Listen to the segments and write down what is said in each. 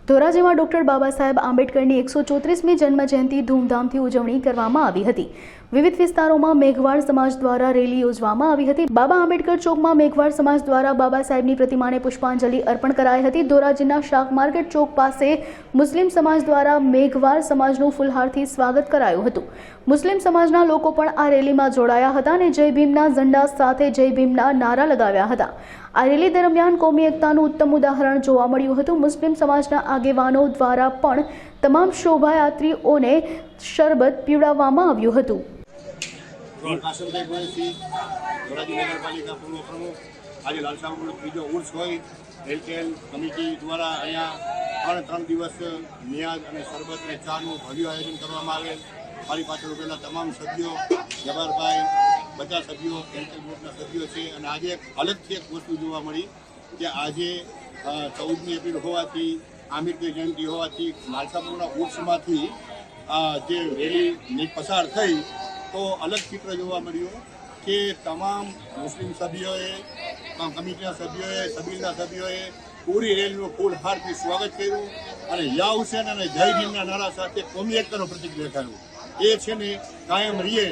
ધોરાજીમાં doctor Baba Saheb આંબેડકરની 134મી જન્મ જયંતિ ધૂમધામથી ઉજવણી કરવામાં આવી હતી। વિવિધ વિસ્તારોમાં મેઘવાળ સમાજ દ્વારા રેલી યોજવામાં આવી હતી। બાબા આંબેડકર ચોકમાં મેઘવાળ સમાજ દ્વારા બાબા સાહેબની પ્રતિમાને પુષ્પાંજલિ અર્પણ કરાઈ હતી। ધોરાજીના શાક માર્કેટ ચોક પાસે મુસ્લિમ સમાજ દ્વારા મેઘવાળ સમાજનું ફૂલહારથી સ્વાગત કરાયું હતું। મુસ્લિમ સમાજના લોકો પણ આ રેલીમાં જોડાયા હતા અને જય ભીમના ઝંડા સાથે જય ભીમના નારા લગાવ્યા હતા। આ રેલી દરમિયાન કોમી એકતાનું ઉત્તમ ઉદાહરણ જોવા મળ્યું હતું। મુસ્લિમ સમાજના આગેવાનો દ્વારા પણ તમામ શોભાયાત્રીઓને શરબત પીવડાવવામાં આવ્યું હતું। આજે લાલસાગરનો ત્રીજો ઉર્સ હોય રેલટેલ કમિટી દ્વારા અહીંયા 3 દિવસ નિયાઝ અને શરબત અને ચાનું ભવ્ય આયોજન કરવામાં આવેલ। મારી પાછળ ઉભેલા તમામ સભ્યો, જવાહરભાઈ, બધા સભ્યો રેલટેલ ગ્રુપના સભ્યો છે અને આજે અલગથી એક વસ્તુ જોવા મળી કે આજે 14મી એપ્રિલ હોવાથી આંબેડકર જયંતિ હોવાથી લાલસાગરના ઉર્સમાંથી જે રેલી પસાર થઈ તો અલગ ચિત્ર જોવા મળ્યું કે તમામ મુસ્લિમ સભ્યોએ, કમિટીના સભ્યોએ, સબીલના સભ્યોએ પૂરી રેલીનું ફૂલહારથી સ્વાગત કર્યું અને યા હુસેન અને જય ભીમના નારા સાથે કોમી એકતાનું પ્રતિક દેખાડ્યું। એ છે ને કાયમ રહીએ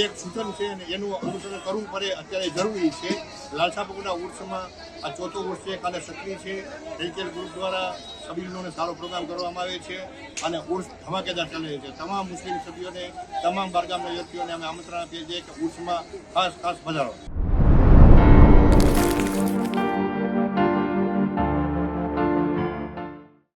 એક સૂચન છે અને એનું અનુસરણ કરવું પડે અત્યારે જરૂરી છે। લાલસાગરના ઉર્સમાં આ ચોથો ઉર્સ છે, કાલે સક્રિય છે। રેલટેલ ગ્રુપ દ્વારા સબીલનો સારો પ્રોગ્રામ કરવામાં આવે છે અને ઉર્સ ધમાકેદાર ચાલે છે। તમામ મુસ્લિમ સભ્યોને, તમામ બારગામના વ્યક્તિઓને અમે આમંત્રણ આપીએ છીએ કે ઉર્સમાં ખાસ પધારો।